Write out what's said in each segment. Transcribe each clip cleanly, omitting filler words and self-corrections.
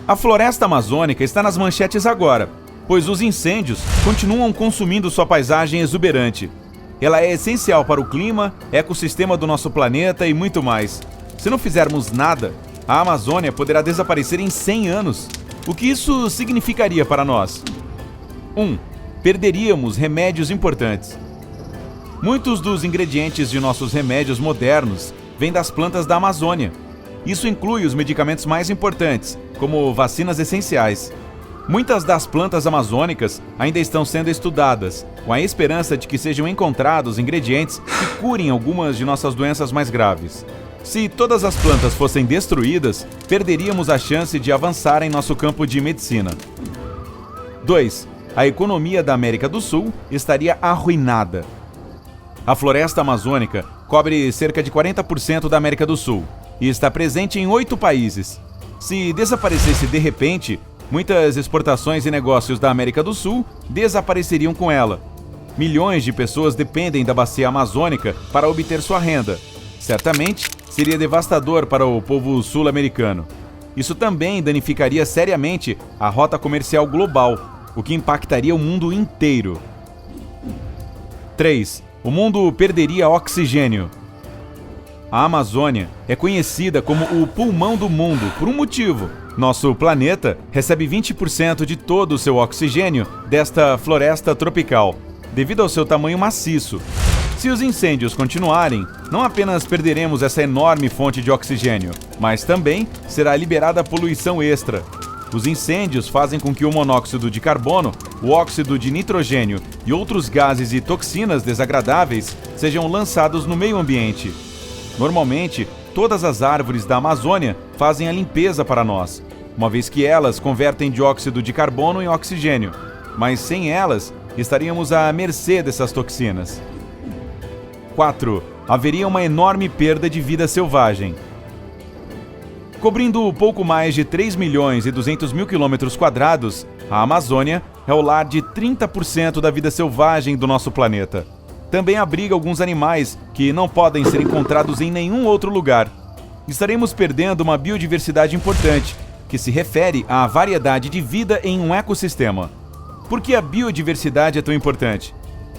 A floresta amazônica está nas manchetes agora, pois os incêndios continuam consumindo sua paisagem exuberante. Ela é essencial para o clima, ecossistema do nosso planeta e muito mais. Se não fizermos nada, a Amazônia poderá desaparecer em 100 anos. O que isso significaria para nós? 1. Perderíamos remédios importantes. Muitos dos ingredientes de nossos remédios modernos vêm das plantas da Amazônia. Isso inclui os medicamentos mais importantes, como vacinas essenciais. Muitas das plantas amazônicas ainda estão sendo estudadas, com a esperança de que sejam encontrados ingredientes que curem algumas de nossas doenças mais graves. Se todas as plantas fossem destruídas, perderíamos a chance de avançar em nosso campo de medicina. 2. A economia da América do Sul estaria arruinada. A floresta amazônica cobre cerca de 40% da América do Sul e está presente em 8 países. Se desaparecesse de repente, muitas exportações e negócios da América do Sul desapareceriam com ela. Milhões de pessoas dependem da bacia amazônica para obter sua renda. Certamente, seria devastador para o povo sul-americano. Isso também danificaria seriamente a rota comercial global, o que impactaria o mundo inteiro. 3. O mundo perderia oxigênio. A Amazônia é conhecida como o pulmão do mundo por um motivo. Nosso planeta recebe 20% de todo o seu oxigênio desta floresta tropical, devido ao seu tamanho maciço. Se os incêndios continuarem, não apenas perderemos essa enorme fonte de oxigênio, mas também será liberada poluição extra. Os incêndios fazem com que o monóxido de carbono, o óxido de nitrogênio e outros gases e toxinas desagradáveis sejam lançados no meio ambiente. Normalmente, todas as árvores da Amazônia fazem a limpeza para nós, uma vez que elas convertem dióxido de carbono em oxigênio, mas sem elas, estaríamos à mercê dessas toxinas. 4. Haveria uma enorme perda de vida selvagem. Cobrindo pouco mais de 3 milhões e 200 mil quilômetros quadrados, a Amazônia é o lar de 30% da vida selvagem do nosso planeta. Também abriga alguns animais que não podem ser encontrados em nenhum outro lugar. Estaremos perdendo uma biodiversidade importante, que se refere à variedade de vida em um ecossistema. Por que a biodiversidade é tão importante?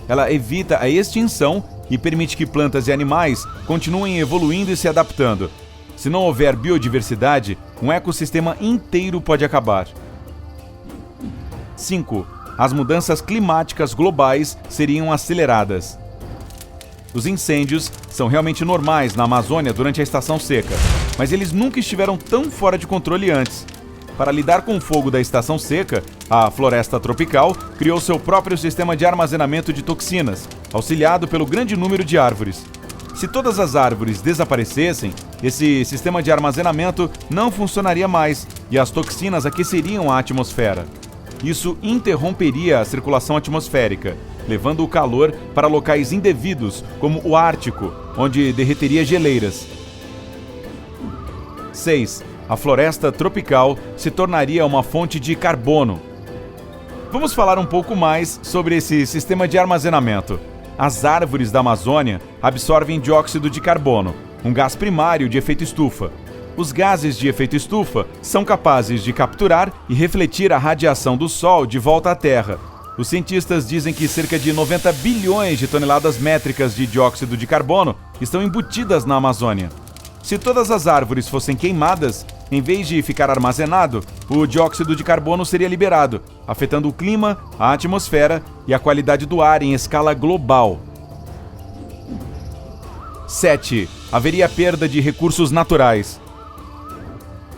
Ela evita a extinção e permite que plantas e animais continuem evoluindo e se adaptando. Se não houver biodiversidade, um ecossistema inteiro pode acabar. 5. As mudanças climáticas globais seriam aceleradas. Os incêndios são realmente normais na Amazônia durante a estação seca, mas eles nunca estiveram tão fora de controle antes. Para lidar com o fogo da estação seca, a floresta tropical criou seu próprio sistema de armazenamento de toxinas, auxiliado pelo grande número de árvores. Se todas as árvores desaparecessem, esse sistema de armazenamento não funcionaria mais e as toxinas aqueceriam a atmosfera. Isso interromperia a circulação atmosférica, levando o calor para locais indevidos, como o Ártico, onde derreteria geleiras. 6. A floresta tropical se tornaria uma fonte de carbono. Vamos falar um pouco mais sobre esse sistema de armazenamento. As árvores da Amazônia absorvem dióxido de carbono, um gás primário de efeito estufa. Os gases de efeito estufa são capazes de capturar e refletir a radiação do Sol de volta à Terra. Os cientistas dizem que cerca de 90 bilhões de toneladas métricas de dióxido de carbono estão embutidas na Amazônia. Se todas as árvores fossem queimadas, em vez de ficar armazenado, o dióxido de carbono seria liberado, afetando o clima, a atmosfera e a qualidade do ar em escala global. 7. Haveria perda de recursos naturais.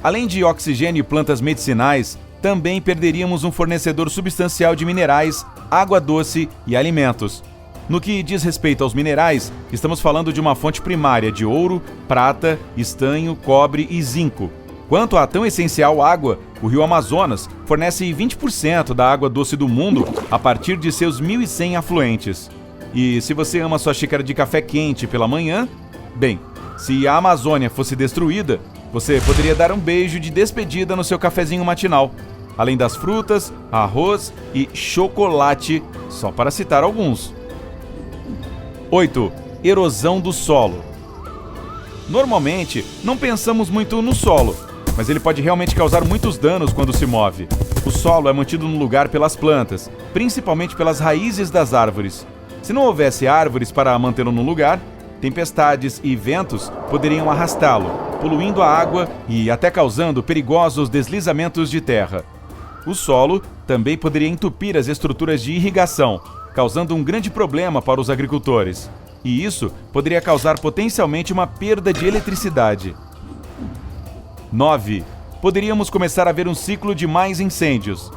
Além de oxigênio e plantas medicinais, também perderíamos um fornecedor substancial de minerais, água doce e alimentos. No que diz respeito aos minerais, estamos falando de uma fonte primária de ouro, prata, estanho, cobre e zinco. Quanto à tão essencial água, o rio Amazonas fornece 20% da água doce do mundo a partir de seus 1.100 afluentes. E se você ama sua xícara de café quente pela manhã, bem, se a Amazônia fosse destruída, você poderia dar um beijo de despedida no seu cafezinho matinal, além das frutas, arroz e chocolate, só para citar alguns. 8. Erosão do solo. Normalmente, não pensamos muito no solo, mas ele pode realmente causar muitos danos quando se move. O solo é mantido no lugar pelas plantas, principalmente pelas raízes das árvores. Se não houvesse árvores para mantê-lo no lugar, tempestades e ventos poderiam arrastá-lo, poluindo a água e até causando perigosos deslizamentos de terra. O solo também poderia entupir as estruturas de irrigação, causando um grande problema para os agricultores. E isso poderia causar potencialmente uma perda de eletricidade. 9. Poderíamos começar a ver um ciclo de mais incêndios.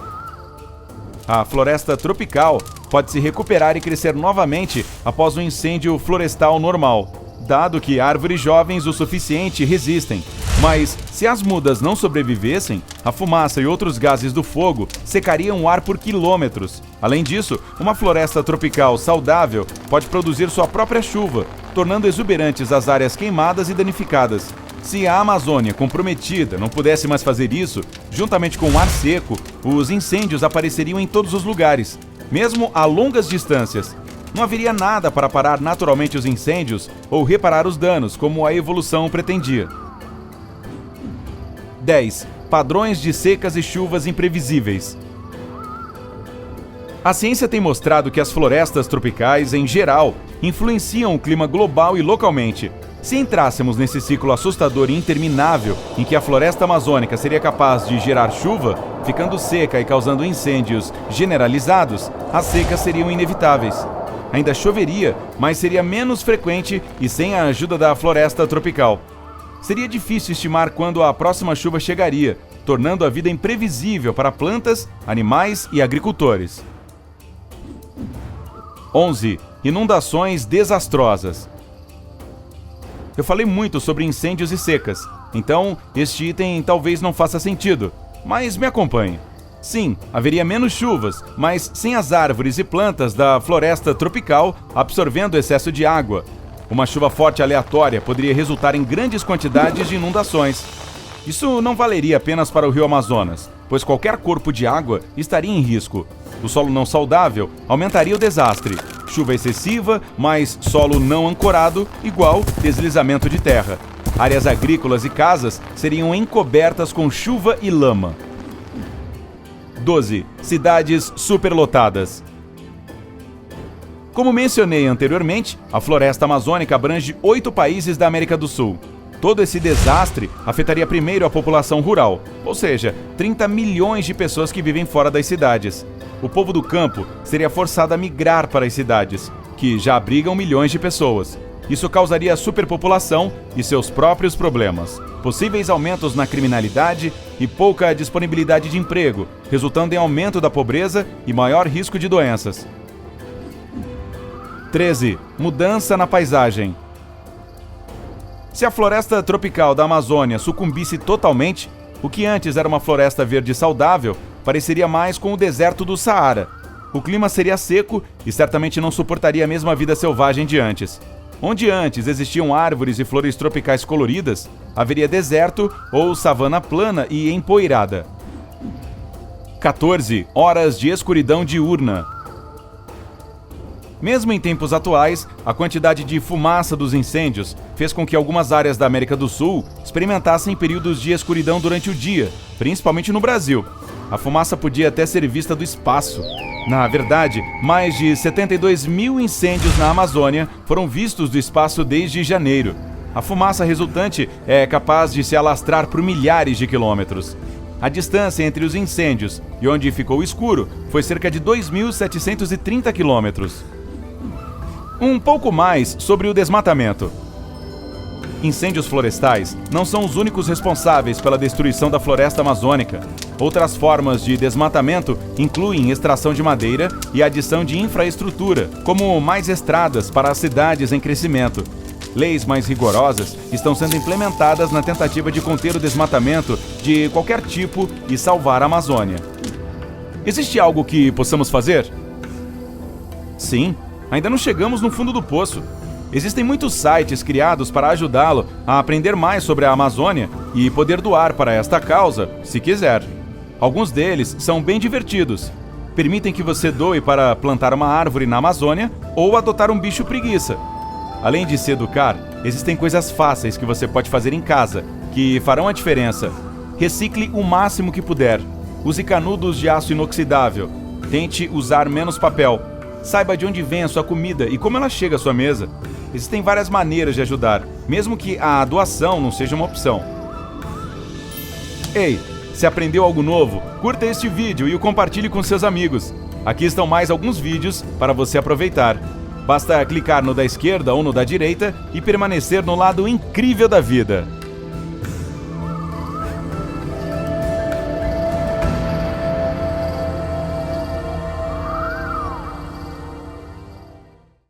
A floresta tropical pode se recuperar e crescer novamente após um incêndio florestal normal, dado que árvores jovens o suficiente resistem. Mas, se as mudas não sobrevivessem, a fumaça e outros gases do fogo secariam o ar por quilômetros. Além disso, uma floresta tropical saudável pode produzir sua própria chuva, tornando exuberantes as áreas queimadas e danificadas. Se a Amazônia comprometida não pudesse mais fazer isso, juntamente com o ar seco, os incêndios apareceriam em todos os lugares, mesmo a longas distâncias. Não haveria nada para parar naturalmente os incêndios ou reparar os danos, como a evolução pretendia. 10. Padrões de secas e chuvas imprevisíveis. A ciência tem mostrado que as florestas tropicais, em geral, influenciam o clima global e localmente. Se entrássemos nesse ciclo assustador e interminável em que a floresta amazônica seria capaz de gerar chuva, ficando seca e causando incêndios generalizados, as secas seriam inevitáveis. Ainda choveria, mas seria menos frequente e sem a ajuda da floresta tropical. Seria difícil estimar quando a próxima chuva chegaria, tornando a vida imprevisível para plantas, animais e agricultores. 11. Inundações desastrosas. Eu falei muito sobre incêndios e secas, então este item talvez não faça sentido, mas me acompanhe. Sim, haveria menos chuvas, mas sem as árvores e plantas da floresta tropical absorvendo excesso de água. Uma chuva forte aleatória poderia resultar em grandes quantidades de inundações. Isso não valeria apenas para o rio Amazonas, pois qualquer corpo de água estaria em risco. O solo não saudável aumentaria o desastre. Chuva excessiva, mais solo não ancorado, igual deslizamento de terra. Áreas agrícolas e casas seriam encobertas com chuva e lama. 12. Cidades superlotadas. Como mencionei anteriormente, a floresta amazônica abrange 8 países da América do Sul. Todo esse desastre afetaria primeiro a população rural, ou seja, 30 milhões de pessoas que vivem fora das cidades. O povo do campo seria forçado a migrar para as cidades, que já abrigam milhões de pessoas. Isso causaria superpopulação e seus próprios problemas, possíveis aumentos na criminalidade e pouca disponibilidade de emprego, resultando em aumento da pobreza e maior risco de doenças. 13. Mudança na paisagem. Se a floresta tropical da Amazônia sucumbisse totalmente, o que antes era uma floresta verde saudável pareceria mais com o deserto do Saara. O clima seria seco e certamente não suportaria a mesma vida selvagem de antes. Onde antes existiam árvores e flores tropicais coloridas, haveria deserto ou savana plana e empoeirada. 14. Horas de escuridão diurna. Mesmo em tempos atuais, a quantidade de fumaça dos incêndios fez com que algumas áreas da América do Sul experimentassem períodos de escuridão durante o dia, principalmente no Brasil. A fumaça podia até ser vista do espaço. Na verdade, mais de 72 mil incêndios na Amazônia foram vistos do espaço desde janeiro. A fumaça resultante é capaz de se alastrar por milhares de quilômetros. A distância entre os incêndios e onde ficou escuro foi cerca de 2.730 quilômetros. Um pouco mais sobre o desmatamento. Incêndios florestais não são os únicos responsáveis pela destruição da floresta amazônica. Outras formas de desmatamento incluem extração de madeira e adição de infraestrutura, como mais estradas para as cidades em crescimento. Leis mais rigorosas estão sendo implementadas na tentativa de conter o desmatamento de qualquer tipo e salvar a Amazônia. Existe algo que possamos fazer? Sim, ainda não chegamos no fundo do poço. Existem muitos sites criados para ajudá-lo a aprender mais sobre a Amazônia e poder doar para esta causa, se quiser. Alguns deles são bem divertidos. Permitem que você doe para plantar uma árvore na Amazônia ou adotar um bicho preguiça. Além de se educar, existem coisas fáceis que você pode fazer em casa, que farão a diferença. Recicle o máximo que puder. Use canudos de aço inoxidável. Tente usar menos papel. Saiba de onde vem a sua comida e como ela chega à sua mesa. Existem várias maneiras de ajudar, mesmo que a doação não seja uma opção. Ei, se aprendeu algo novo? Curta este vídeo e o compartilhe com seus amigos. Aqui estão mais alguns vídeos para você aproveitar. Basta clicar no da esquerda ou no da direita e permanecer no lado incrível da vida.